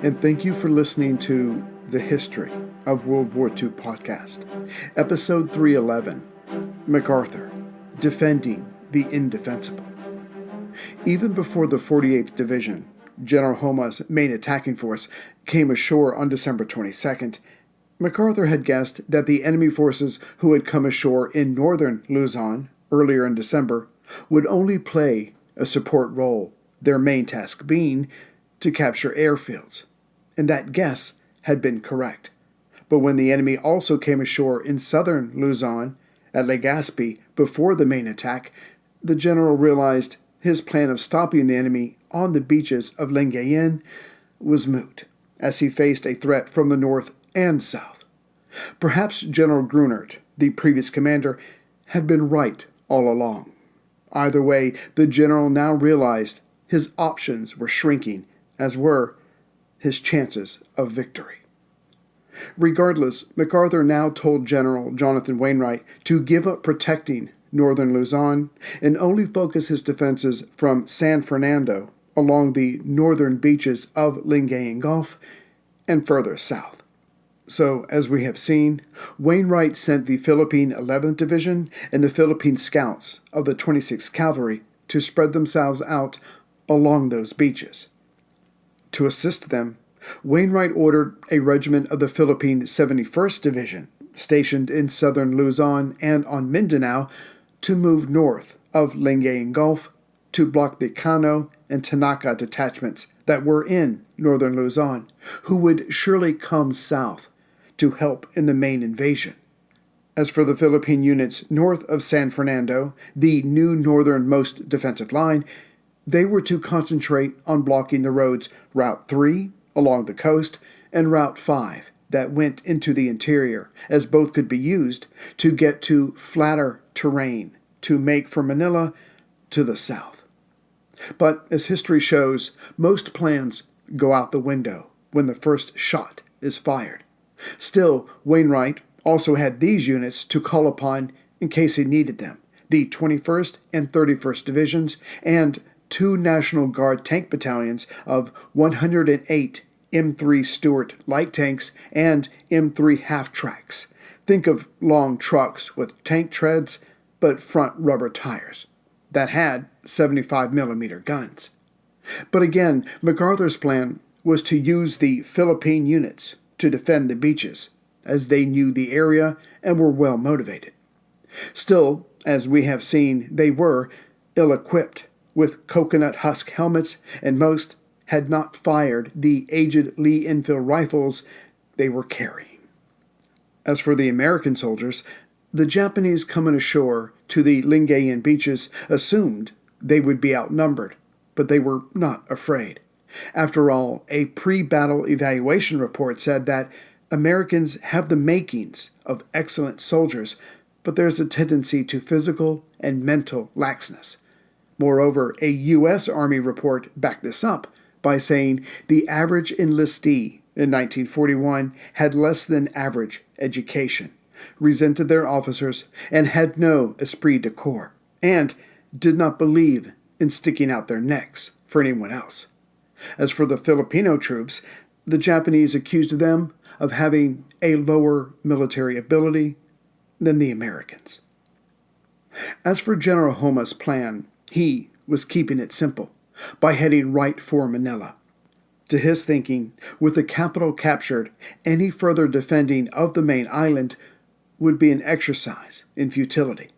and thank you for listening to the History of World War II podcast, episode 311, MacArthur, Defending the Indefensible. Even before the 48th Division, General Homa's main attacking force, came ashore on December 22nd, MacArthur had guessed that the enemy forces who had come ashore in northern Luzon earlier in December would only play a support role, their main task being to capture airfields. And that guess had been correct. But when the enemy also came ashore in southern Luzon at Legazpi before the main attack, the general realized his plan of stopping the enemy on the beaches of Lingayen was moot, as he faced a threat from the north and south. Perhaps General Grunert, the previous commander, had been right all along. Either way, the general now realized his options were shrinking, as were his chances of victory. Regardless, MacArthur now told General Jonathan Wainwright to give up protecting northern Luzon and only focus his defenses from San Fernando along the northern beaches of Lingayen Gulf and further south. So, as we have seen, Wainwright sent the Philippine 11th Division and the Philippine Scouts of the 26th Cavalry to spread themselves out along those beaches. To assist them, Wainwright ordered a regiment of the Philippine 71st Division, stationed in southern Luzon and on Mindanao, to move north of Lingayen Gulf to block the Kano and Tanaka detachments that were in northern Luzon, who would surely come south to help in the main invasion. As for the Philippine units north of San Fernando, the new northernmost defensive line, they were to concentrate on blocking the roads Route 3 along the coast and Route 5 that went into the interior, as both could be used to get to flatter terrain to make for Manila to the south. But as history shows, most plans go out the window when the first shot is fired. Still, Wainwright also had these units to call upon in case he needed them, the 21st and 31st Divisions and two National Guard tank battalions of 108 M3 Stuart light tanks and M3 half-tracks. Think of long trucks with tank treads but front rubber tires that had 75mm guns. But again, MacArthur's plan was to use the Philippine units to defend the beaches, as they knew the area and were well motivated. Still, as we have seen, they were ill-equipped with coconut husk helmets, and most had not fired the aged Lee-Enfield rifles they were carrying. As for the American soldiers, the Japanese coming ashore to the Lingayen beaches assumed they would be outnumbered, but they were not afraid. After all, a pre-battle evaluation report said that Americans have the makings of excellent soldiers, but there's a tendency to physical and mental laxness. Moreover, a U.S. Army report backed this up by saying the average enlistee in 1941 had less than average education, resented their officers, and had no esprit de corps, and did not believe in sticking out their necks for anyone else. As for the Filipino troops, the Japanese accused them of having a lower military ability than the Americans. As for General Homa's plan, he was keeping it simple by heading right for Manila. To his thinking, with the capital captured, any further defending of the main island would be an exercise in futility.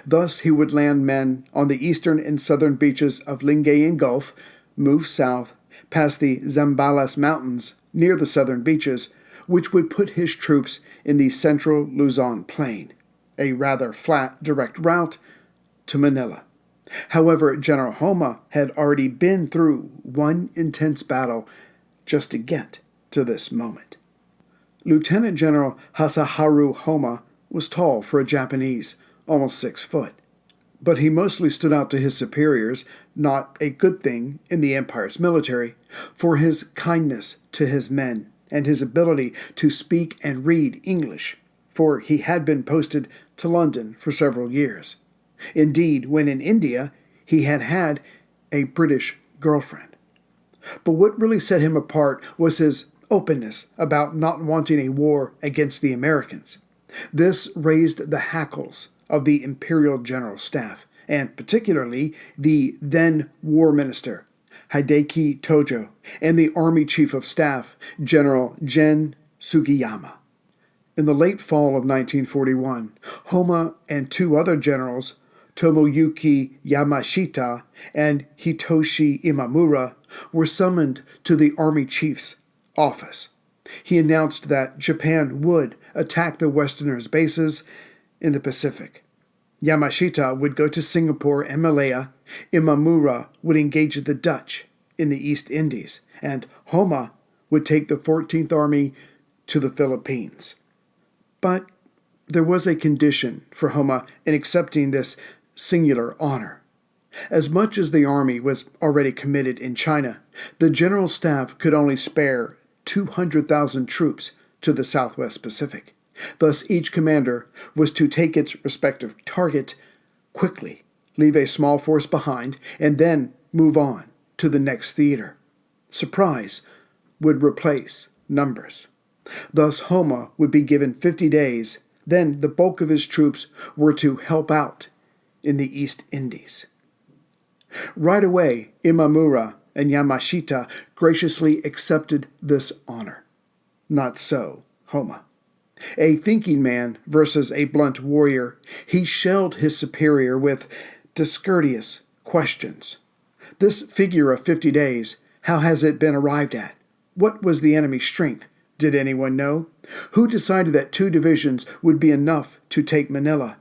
Thus, he would land men on the eastern and southern beaches of Lingayen Gulf, move south, past the Zambales Mountains near the southern beaches, which would put his troops in the central Luzon plain, a rather flat, direct route to Manila. However, General Homa had already been through one intense battle just to get to this moment. Lieutenant General Hasaharu Homa was tall for a Japanese, almost 6 foot. But he mostly stood out to his superiors, not a good thing in the Empire's military, for his kindness to his men and his ability to speak and read English, for he had been posted to London for several years. Indeed, when in India, he had had a British girlfriend. But what really set him apart was his openness about not wanting a war against the Americans. This raised the hackles of the Imperial General Staff, and particularly the then War Minister, Hideki Tojo, and the Army Chief of Staff, General Gen Sugiyama. In the late fall of 1941, Homa and two other generals, Tomoyuki Yamashita and Hitoshi Imamura, were summoned to the Army Chief's office. He announced that Japan would attack the Westerners' bases in the Pacific. Yamashita would go to Singapore and Malaya, Imamura would engage the Dutch in the East Indies, and Homa would take the 14th Army to the Philippines. But there was a condition for Homa in accepting this singular honor. As much as the army was already committed in China, the General Staff could only spare 200,000 troops to the Southwest Pacific. Thus, each commander was to take its respective target quickly, leave a small force behind, and then move on to the next theater. Surprise would replace numbers. Thus, Homa would be given 50 days, then the bulk of his troops were to help out in the East Indies. Right away, Imamura and Yamashita graciously accepted this honor. Not so Homa. A thinking man versus a blunt warrior, he shelled his superior with discourteous questions. This figure of 50 days, how has it been arrived at? What was the enemy's strength? Did anyone know? Who decided that 2 divisions would be enough to take Manila?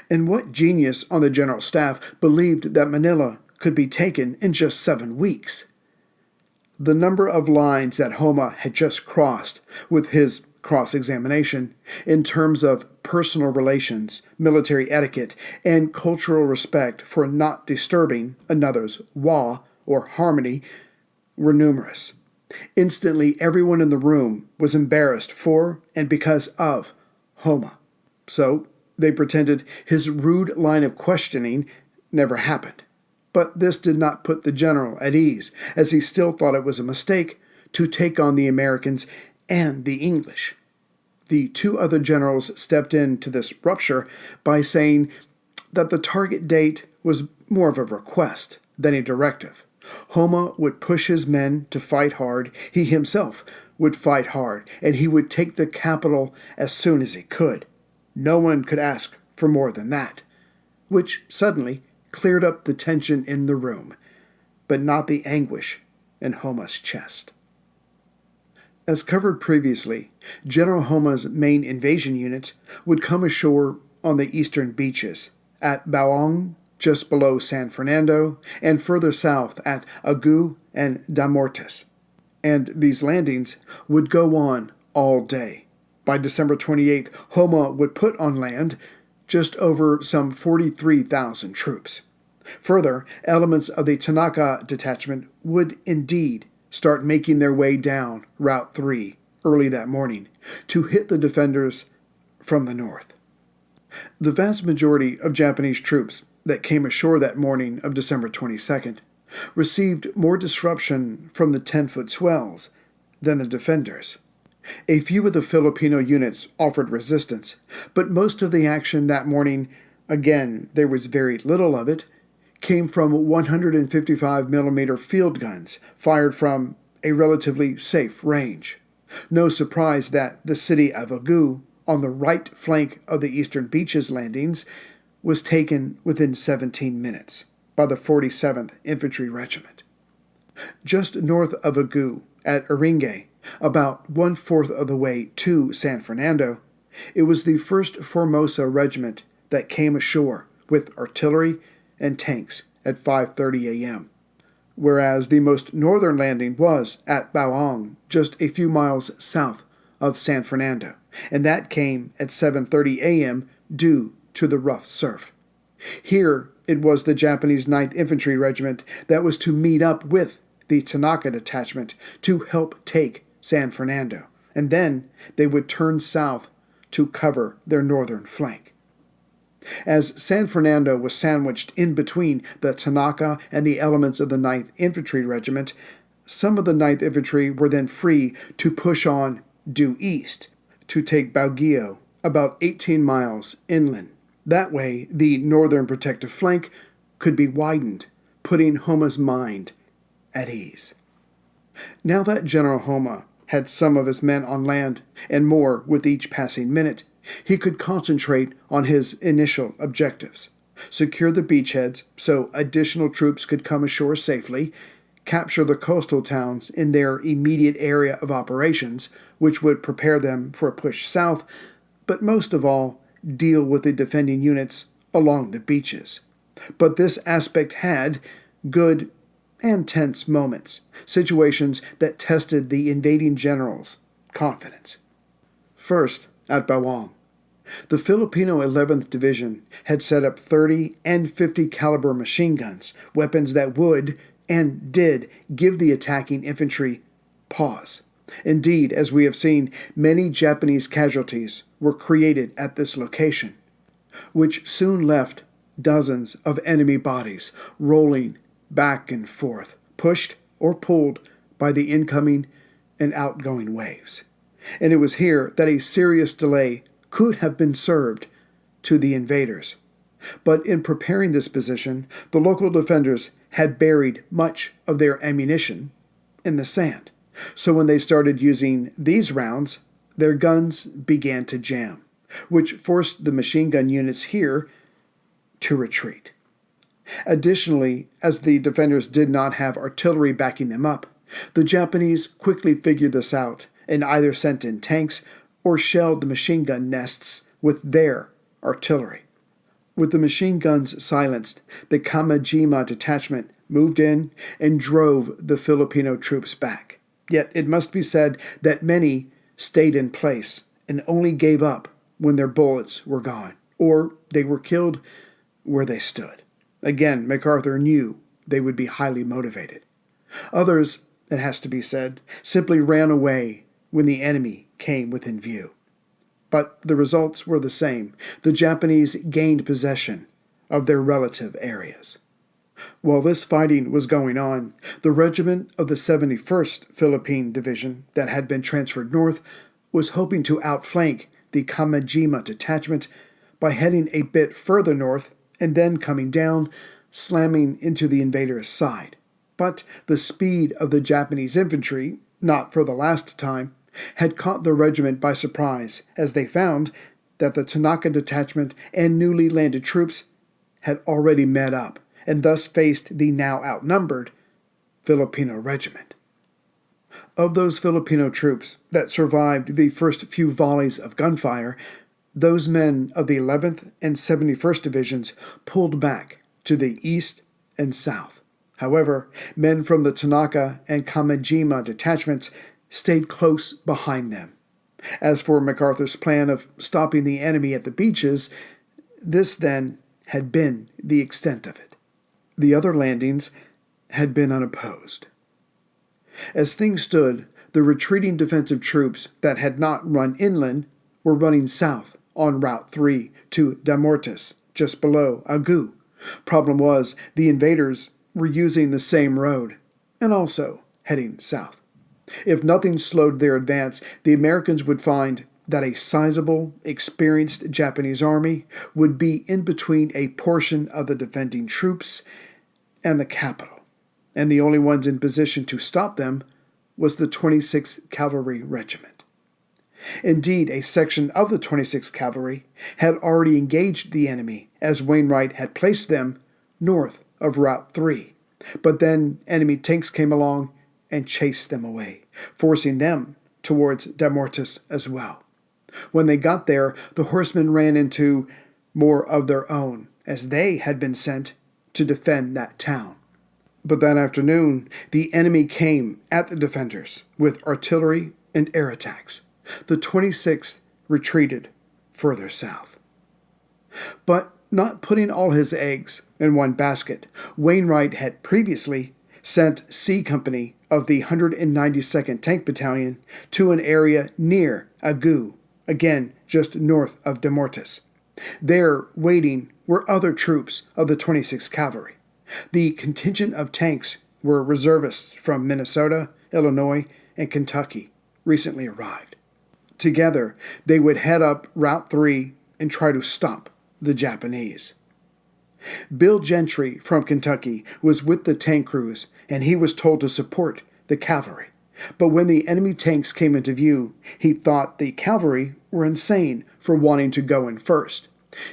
And what genius on the General Staff believed that Manila could be taken in just 7 weeks? The number of lines that Homa had just crossed with his cross-examination in terms of personal relations, military etiquette, and cultural respect for not disturbing another's wa, or harmony, were numerous. Instantly, everyone in the room was embarrassed for and because of Homa. So they pretended his rude line of questioning never happened. But this did not put the general at ease, as he still thought it was a mistake to take on the Americans and the English. The 2 other generals stepped into this rupture by saying that the target date was more of a request than a directive. Homa would push his men to fight hard, he himself would fight hard, and he would take the capital as soon as he could. No one could ask for more than that, which suddenly cleared up the tension in the room, but not the anguish in Homa's chest. As covered previously, General Homa's main invasion unit would come ashore on the eastern beaches, at Baong, just below San Fernando, and further south at Agu and Damortis. And these landings would go on all day. By December 28th, Homa would put on land just over some 43,000 troops. Further, elements of the Tanaka detachment would indeed start making their way down Route 3 early that morning to hit the defenders from the north. The vast majority of Japanese troops that came ashore that morning of December 22nd received more disruption from the 10-foot swells than the defenders. A few of the Filipino units offered resistance, but most of the action that morning, again, there was very little of it, came from 155mm field guns fired from a relatively safe range. No surprise that the city of Agu, on the right flank of the eastern beaches landings, was taken within 17 minutes by the 47th Infantry Regiment. Just north of Agu, at Aringue, about 1/4 of the way to San Fernando, it was the 1st Formosa Regiment that came ashore with artillery and tanks at 5:30 a.m., whereas the most northern landing was at Baong, just a few miles south of San Fernando, and that came at 7:30 a.m. due to the rough surf. Here it was the Japanese 9th Infantry Regiment that was to meet up with the Tanaka detachment to help take San Fernando, and then they would turn south to cover their northern flank. As San Fernando was sandwiched in between the Tanaka and the elements of the 9th Infantry Regiment, Some of the Ninth Infantry were then free to push on due east to take Baguio, about 18 miles inland. That way, the northern protective flank could be widened, putting Homa's mind at ease. Now that General Homa had some of his men on land, and more with each passing minute, he could concentrate on his initial objectives: secure the beachheads so additional troops could come ashore safely, capture the coastal towns in their immediate area of operations, which would prepare them for a push south, but most of all, deal with the defending units along the beaches. But this aspect had good and tense moments, situations that tested the invading general's confidence. First, at Bawang, the Filipino 11th Division had set up 30 and 50 caliber machine guns, weapons that would and did give the attacking infantry pause. Indeed, as we have seen, many Japanese casualties were created at this location, which soon left dozens of enemy bodies rolling back and forth, pushed or pulled by the incoming and outgoing waves. And it was here that a serious delay could have been served to the invaders. But in preparing this position, the local defenders had buried much of their ammunition in the sand. So when they started using these rounds, their guns began to jam, which forced the machine gun units here to retreat. Additionally, as the defenders did not have artillery backing them up, the Japanese quickly figured this out and either sent in tanks or shelled the machine gun nests with their artillery. With the machine guns silenced, the Kamajima detachment moved in and drove the Filipino troops back. Yet it must be said that many stayed in place and only gave up when their bullets were gone, or they were killed where they stood. Again, MacArthur knew they would be highly motivated. Others, it has to be said, simply ran away when the enemy came within view. But the results were the same. The Japanese gained possession of their relative areas. While this fighting was going on, the regiment of the 71st Philippine Division that had been transferred north was hoping to outflank the Kamajima detachment by heading a bit further north and then coming down, slamming into the invaders' side. But the speed of the Japanese infantry, not for the last time, had caught the regiment by surprise as they found that the Tanaka detachment and newly landed troops had already met up and thus faced the now outnumbered Filipino regiment. Of those Filipino troops that survived the first few volleys of gunfire, those men of the 11th and 71st Divisions pulled back to the east and south. However, men from the Tanaka and Kamajima detachments stayed close behind them. As for MacArthur's plan of stopping the enemy at the beaches, this then had been the extent of it. The other landings had been unopposed. As things stood, the retreating defensive troops that had not run inland were running south on Route 3 to Damortis, just below Agu. Problem was, the invaders were using the same road and also heading south. If nothing slowed their advance, the Americans would find that a sizable, experienced Japanese army would be in between a portion of the defending troops and the capital, and the only ones in position to stop them was the 26th Cavalry Regiment. Indeed, a section of the 26th Cavalry had already engaged the enemy, as Wainwright had placed them north of Route 3. But then enemy tanks came along and chased them away, forcing them towards Damortis as well. When they got there, the horsemen ran into more of their own, as they had been sent to defend that town. But that afternoon, the enemy came at the defenders with artillery and air attacks. The 26th retreated further south. But not putting all his eggs in one basket, Wainwright had previously sent C Company of the 192nd Tank Battalion to an area near Agu, again just north of Damortis. There, waiting, were other troops of the 26th Cavalry. The contingent of tanks where reservists from Minnesota, Illinois, and Kentucky recently arrived. Together, they would head up Route 3 and try to stop the Japanese. Bill Gentry from Kentucky was with the tank crews, and he was told to support the cavalry. But when the enemy tanks came into view, he thought the cavalry were insane for wanting to go in first.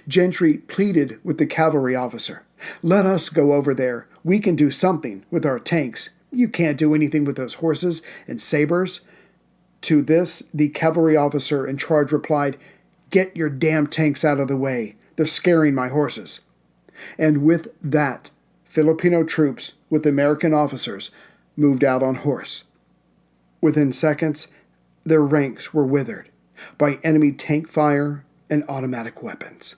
Gentry pleaded with the cavalry officer, "Let us go over there. We can do something with our tanks. You can't do anything with those horses and sabers." To this, the cavalry officer in charge replied, "Get your damn tanks out of the way. They're scaring my horses." And with that, Filipino troops with American officers moved out on horse. Within seconds, their ranks were withered by enemy tank fire and automatic weapons.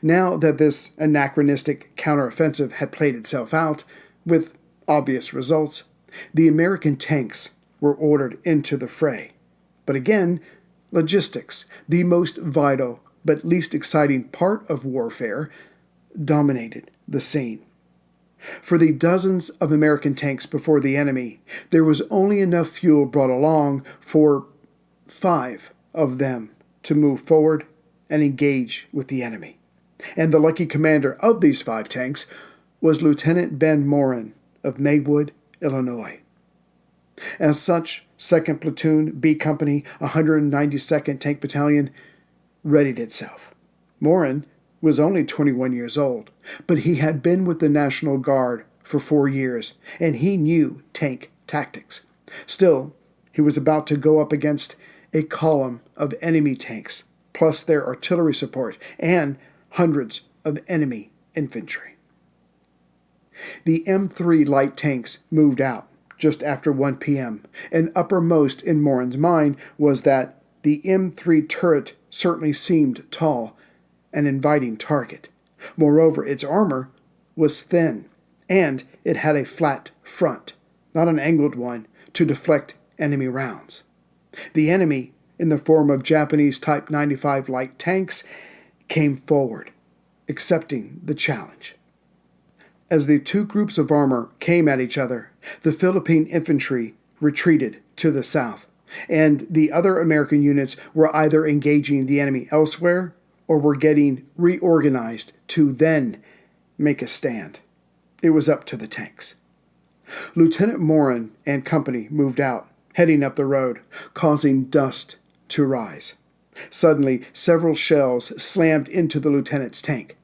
Now that this anachronistic counteroffensive had played itself out, with obvious results, the American tanks were ordered into the fray. But again, logistics, the most vital but least exciting part of warfare, dominated the scene. For the dozens of American tanks before the enemy, there was only enough fuel brought along for 5 of them to move forward and engage with the enemy. And the lucky commander of these 5 tanks was Lieutenant Ben Morin of Maywood, Illinois. As such, 2nd Platoon, B Company, 192nd Tank Battalion readied itself. Morin was only 21 years old, but he had been with the National Guard for 4 years, and he knew tank tactics. Still, he was about to go up against a column of enemy tanks, plus their artillery support, and hundreds of enemy infantry. The M3 light tanks moved out just after 1 p.m., and uppermost in Morin's mind was that the M3 turret certainly seemed tall, an inviting target. Moreover, its armor was thin, and it had a flat front, not an angled one, to deflect enemy rounds. The enemy, in the form of Japanese Type 95 light tanks, came forward, accepting the challenge. As the 2 groups of armor came at each other, the Philippine infantry retreated to the south, and the other American units were either engaging the enemy elsewhere or were getting reorganized to then make a stand. It was up to the tanks. Lieutenant Morin and company moved out, heading up the road, causing dust to rise. Suddenly, several shells slammed into the lieutenant's tank.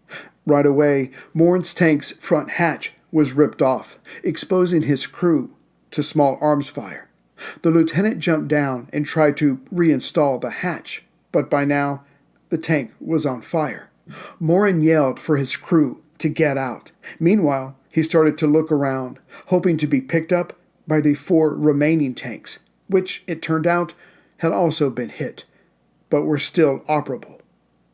Right away, Morin's tank's front hatch was ripped off, exposing his crew to small arms fire. The lieutenant jumped down and tried to reinstall the hatch, but by now, the tank was on fire. Morin yelled for his crew to get out. Meanwhile, he started to look around, hoping to be picked up by the 4 remaining tanks, which, it turned out, had also been hit, but were still operable.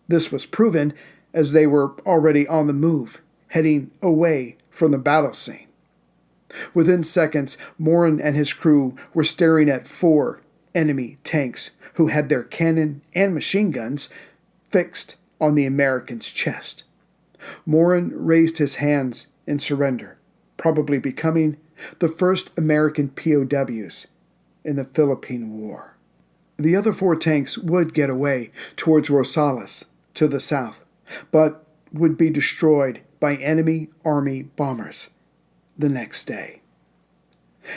This was proven as they were already on the move, heading away from the battle scene. Within seconds, Morin and his crew were staring at 4 enemy tanks who had their cannon and machine guns fixed on the American's chest. Morin raised his hands in surrender, probably becoming the first American POWs in the Philippine War. The other 4 tanks would get away towards Rosales to the south, but would be destroyed by enemy army bombers the next day.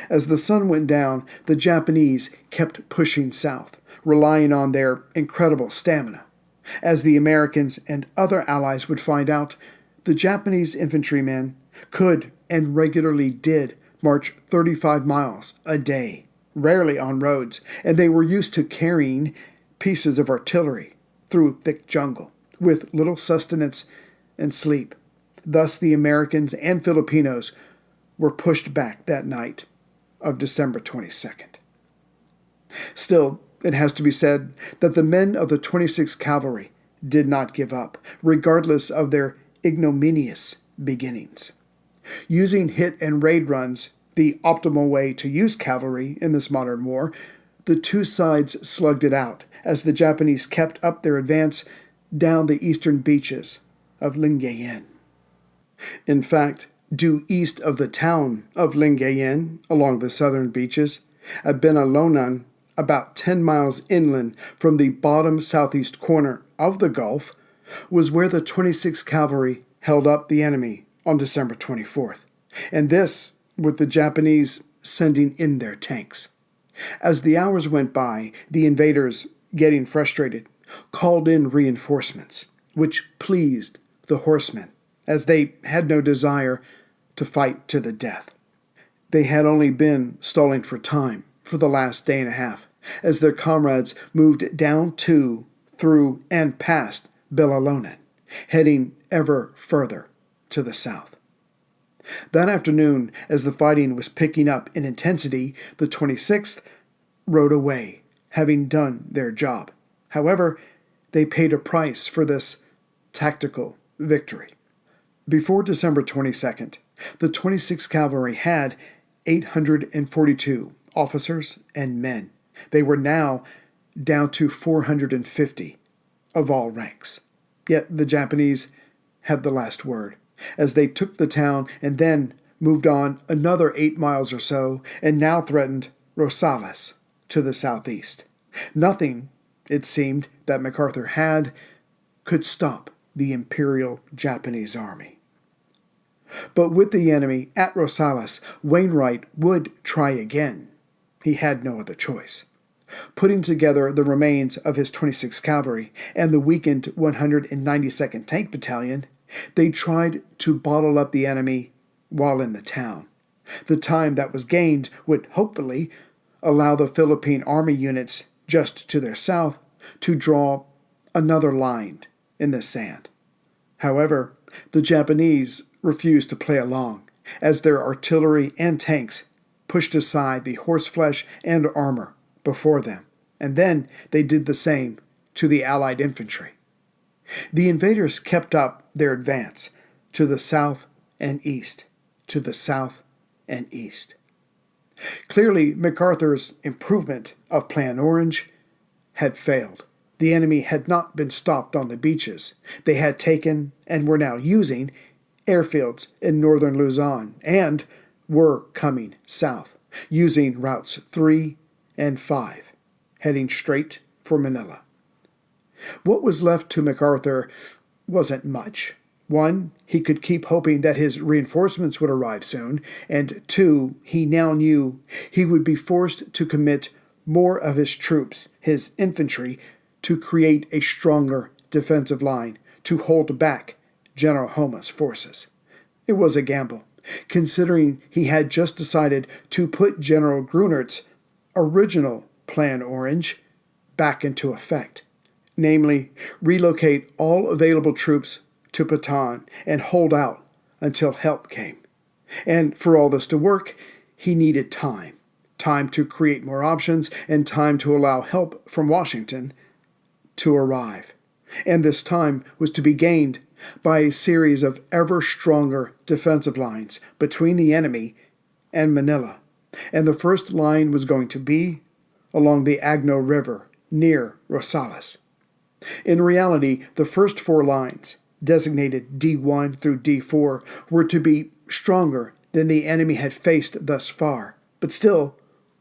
As the sun went down, the Japanese kept pushing south, relying on their incredible stamina. As the Americans and other allies would find out, the Japanese infantrymen could and regularly did march 35 miles a day, rarely on roads, and they were used to carrying pieces of artillery through thick jungle, with little sustenance and sleep. Thus the Americans and Filipinos were pushed back that night of December 22nd. Still, it has to be said that the men of the 26th Cavalry did not give up, regardless of their ignominious beginnings. Using hit and raid runs, the optimal way to use cavalry in this modern war, the 2 sides slugged it out as the Japanese kept up their advance down the eastern beaches of Lingayen. In fact, due east of the town of Lingayen along the southern beaches, at Benalonan, about 10 miles inland from the bottom southeast corner of the Gulf, was where the 26th Cavalry held up the enemy on December 24th, and this with the Japanese sending in their tanks. As the hours went by, the invaders, getting frustrated, called in reinforcements, which pleased the horsemen, as they had no desire to fight to the death. They had only been stalling for time for the last day and a half, as their comrades moved down to, through, and past Belalonen, heading ever further to the south. That afternoon, as the fighting was picking up in intensity, the 26th rode away, having done their job. However, they paid a price for this tactical victory. Before December 22nd, the 26th Cavalry had 842 officers and men. They were now down to 450 of all ranks. Yet the Japanese had the last word, as they took the town and then moved on another 8 miles or so and now threatened Rosales to the southeast. Nothing, it seemed, that MacArthur had could stop the Imperial Japanese Army. But with the enemy at Rosales, Wainwright would try again. He had no other choice. Putting together the remains of his 26th Cavalry and the weakened 192nd Tank Battalion, they tried to bottle up the enemy while in the town. The time that was gained would hopefully allow the Philippine Army units just to their south to draw another line in the sand. However, the Japanese refused to play along, as their artillery and tanks pushed aside the horseflesh and armor before them, and then they did the same to the Allied infantry. The invaders kept up their advance to the south and east, to the south and east. Clearly, MacArthur's improvement of Plan Orange had failed. The enemy had not been stopped on the beaches. They had taken, and were now using, airfields in northern Luzon, and were coming south, using routes 3 and 5, heading straight for Manila. What was left to MacArthur wasn't much. 1, he could keep hoping that his reinforcements would arrive soon, and 2, he now knew he would be forced to commit more of his troops, his infantry, to create a stronger defensive line to hold back General Homa's forces. It was a gamble, considering he had just decided to put General Grunert's original Plan Orange back into effect, namely, relocate all available troops to Bataan and hold out until help came. And for all this to work, he needed time to create more options and time to allow help from Washington to arrive. And this time was to be gained by a series of ever stronger defensive lines between the enemy and Manila. And the first line was going to be along the Agno River near Rosales. In reality, the first 4 lines, designated D1 through D4, were to be stronger than the enemy had faced thus far, but still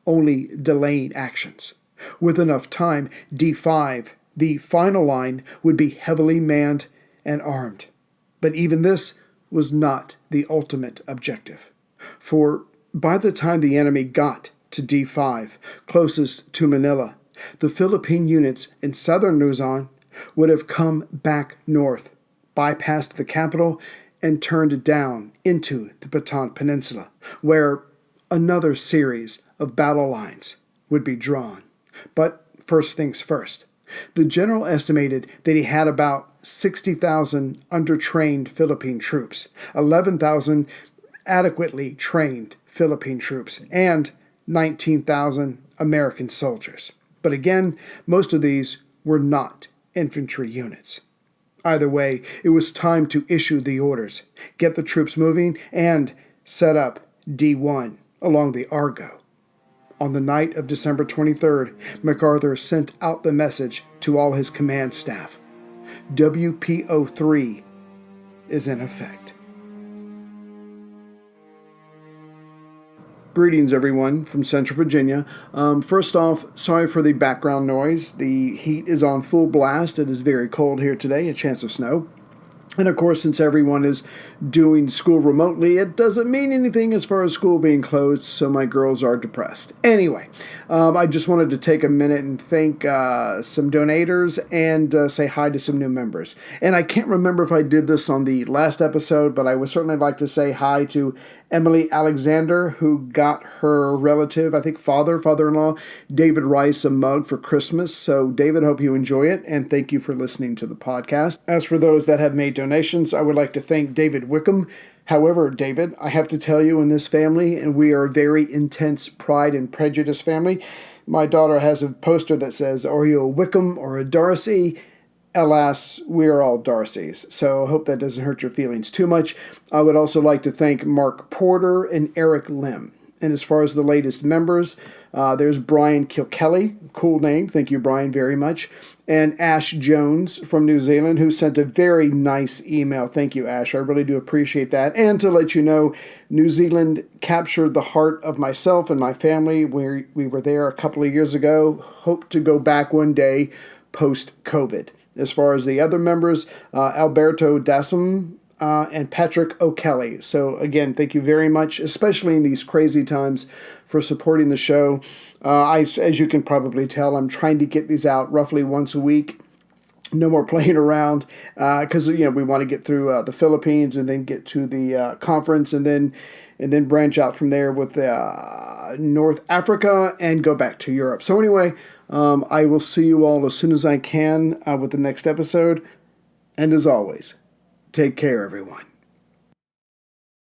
only delaying actions. With enough time, D5, the final line, would be heavily manned and armed. But even this was not the ultimate objective. For by the time the enemy got to D5, closest to Manila, the Philippine units in southern Luzon would have come back north, bypassed the capital, and turned down into the Bataan Peninsula, where another series of battle lines would be drawn. But first things first. The general estimated that he had about 60,000 undertrained Philippine troops, 11,000 adequately trained Philippine troops, and 19,000 American soldiers. But again, most of these were not infantry units. Either way, it was time to issue the orders, get the troops moving, and set up D1 along the Argo. On the night of December 23rd, MacArthur sent out the message to all his command staff. WPO3 is in effect. Greetings, everyone, from Central Virginia. First off, sorry for the background noise. The heat is on full blast. It is very cold here today, a chance of snow. And of course, since everyone is doing school remotely, it doesn't mean anything as far as school being closed, so my girls are depressed. Anyway, I just wanted to take a minute and thank some donators and say hi to some new members. And I can't remember if I did this on the last episode, but I would certainly like to say hi to Emily Alexander, who got her relative, I think father-in-law, David Rice, a mug for Christmas. So, David, hope you enjoy it, and thank you for listening to the podcast. As for those that have made donations, I would like to thank David Wickham. However, David, I have to tell you, in this family, and we are a very intense Pride and Prejudice family, my daughter has a poster that says, "Are you a Wickham or a Darcy?" Alas, we are all Darcys, so I hope that doesn't hurt your feelings too much. I would also like to thank Mark Porter and Eric Lim. And as far as the latest members, there's Brian Kilkelly, cool name, thank you, Brian, very much, and Ash Jones from New Zealand, who sent a very nice email. Thank you, Ash, I really do appreciate that. And to let you know, New Zealand captured the heart of myself and my family. We were there a couple of years ago, hope to go back one day post-COVID. As far as the other members, Alberto Dassam and Patrick O'Kelly. So again, thank you very much, especially in these crazy times, for supporting the show. As you can probably tell, I'm trying to get these out roughly once a week. No more playing around because we want to get through the Philippines and then get to the conference and then branch out from there with North Africa and go back to Europe. So anyway, I will see you all as soon as I can with the next episode. And as always, take care, everyone.